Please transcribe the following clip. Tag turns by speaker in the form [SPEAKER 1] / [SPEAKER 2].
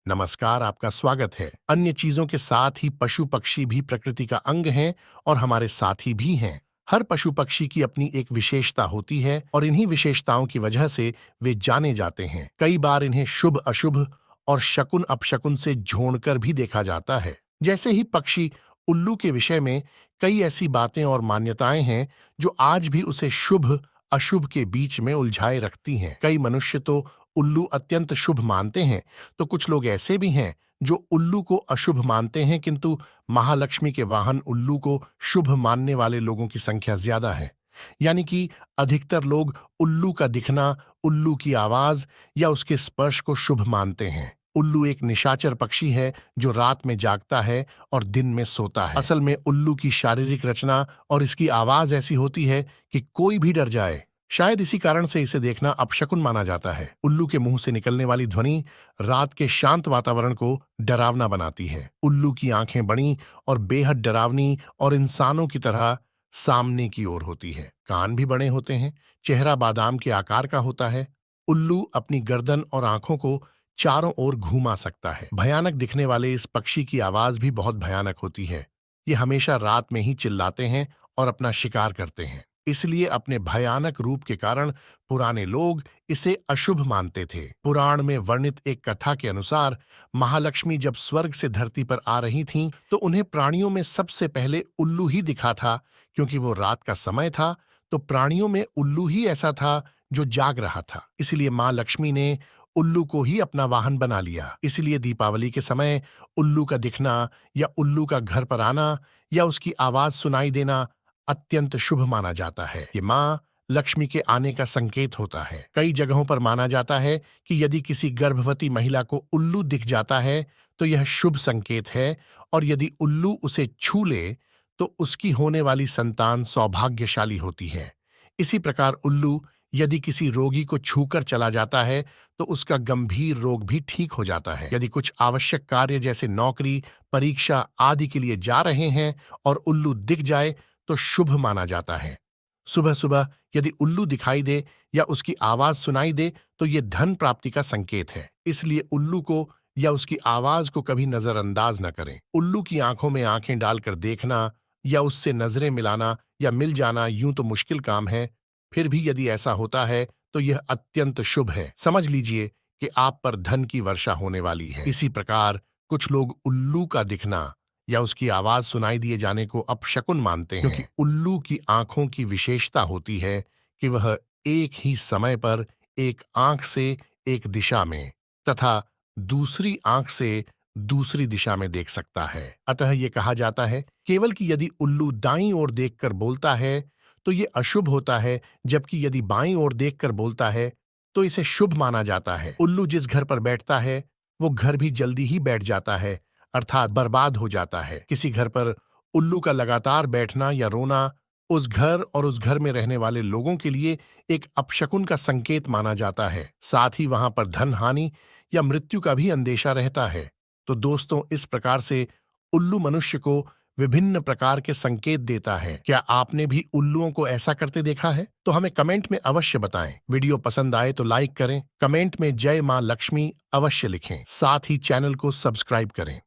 [SPEAKER 1] नमस्कार, आपका स्वागत है। अन्य चीजों के साथ ही पशु पक्षी भी प्रकृति का अंग हैं और हमारे साथी भी हैं। हर पशु पक्षी की अपनी एक विशेषता होती है और इन्हीं विशेषताओं की वजह से वे जाने जाते हैं। कई बार इन्हें शुभ अशुभ और शकुन अपशकुन से जोड़कर भी देखा जाता है। जैसे ही पक्षी उल्लू के विषय में कई ऐसी बातें और मान्यताएं हैं जो आज भी उसे शुभ अशुभ के बीच में उलझाए रखती हैं। कई मनुष्य तो उल्लू अत्यंत शुभ मानते हैं, तो कुछ लोग ऐसे भी हैं जो उल्लू को अशुभ मानते हैं, किंतु महालक्ष्मी के वाहन उल्लू को शुभ मानने वाले लोगों की संख्या ज्यादा है। यानी कि अधिकतर लोग उल्लू का दिखना, उल्लू की आवाज या उसके स्पर्श को शुभ मानते हैं। उल्लू एक निशाचर पक्षी है जो रात में जागता है और दिन में सोता है। असल में उल्लू की शारीरिक रचना और इसकी आवाज ऐसी होती है कि कोई भी डर जाए। शायद इसी कारण से इसे देखना अपशकुन माना जाता है। उल्लू के मुंह से निकलने वाली ध्वनि रात के शांत वातावरण को डरावना बनाती है। उल्लू की आंखें बड़ी और बेहद डरावनी और इंसानों की तरह सामने की ओर होती है। कान भी बड़े होते हैं। चेहरा बादाम के आकार का होता है। उल्लू अपनी गर्दन और आंखों को चारों ओर घुमा सकता है। भयानक दिखने वाले इस पक्षी की आवाज भी बहुत भयानक होती है। ये हमेशा रात में ही चिल्लाते हैं और अपना शिकार करते हैं। इसलिए अपने भयानक रूप के कारण पुराने लोग इसे अशुभ मानते थे। पुराण में वर्णित एक कथा के अनुसार महालक्ष्मी जब स्वर्ग से धरती पर आ रही थीं, तो उन्हें प्राणियों में सबसे पहले उल्लू ही दिखा था। क्योंकि वो रात का समय था, तो प्राणियों में उल्लू ही ऐसा था जो जाग रहा था। इसलिए माँ लक्ष्मी ने उल्लू को ही अपना वाहन बना लिया। इसलिए दीपावली के समय उल्लू का दिखना या उल्लू का घर पर आना या उसकी आवाज सुनाई देना अत्यंत शुभ माना जाता है। ये माँ लक्ष्मी के आने का संकेत होता है। कई जगहों पर माना जाता है कि यदि किसी गर्भवती महिला को उल्लू दिख जाता है तो यह शुभ संकेत है, और यदि उल्लू उसे छू ले तो उसकी होने वाली संतान सौभाग्यशाली होती है। इसी प्रकार उल्लू यदि किसी रोगी को छूकर चला जाता है तो उसका गंभीर रोग भी ठीक हो जाता है। यदि कुछ आवश्यक कार्य जैसे नौकरी, परीक्षा आदि के लिए जा रहे हैं और उल्लू दिख जाए तो शुभ माना जाता है। सुबह सुबह यदि उल्लू दिखाई दे या उसकी आवाज सुनाई दे तो ये धन प्राप्ति का संकेत है। इसलिए उल्लू को या उसकी आवाज को कभी नजरअंदाज न करें। उल्लू की आंखों में आंखें डालकर देखना या उससे नजरें मिलाना या मिल जाना यूं तो मुश्किल काम है, फिर भी यदि ऐसा होता है तो यह अत्यंत शुभ है। समझ लीजिए कि आप पर धन की वर्षा होने वाली है। इसी प्रकार कुछ लोग उल्लू का दिखना या उसकी आवाज सुनाई दिए जाने को अपशकुन मानते हैं, क्योंकि उल्लू की आंखों की विशेषता होती है कि वह एक ही समय पर एक आंख से एक दिशा में तथा दूसरी आंख से दूसरी दिशा में देख सकता है। अतः ये कहा जाता है केवल कि यदि उल्लू दाईं ओर देखकर बोलता है तो ये अशुभ होता है, जबकि यदि बाईं ओर देखकर बोलता है तो इसे शुभ माना जाता है। उल्लू जिस घर पर बैठता है वो घर भी जल्दी ही बैठ जाता है, अर्थात बर्बाद हो जाता है। किसी घर पर उल्लू का लगातार बैठना या रोना उस घर और उस घर में रहने वाले लोगों के लिए एक अपशकुन का संकेत माना जाता है। साथ ही वहां पर धन हानि या मृत्यु का भी अंदेशा रहता है। तो दोस्तों, इस प्रकार से उल्लू मनुष्य को विभिन्न प्रकार के संकेत देता है। क्या आपने भी उल्लुओं को ऐसा करते देखा है? तो हमें कमेंट में अवश्य बताएं। वीडियो पसंद आए तो लाइक करें, कमेंट में जय मां लक्ष्मी अवश्य लिखें, साथ ही चैनल को सब्सक्राइब करें।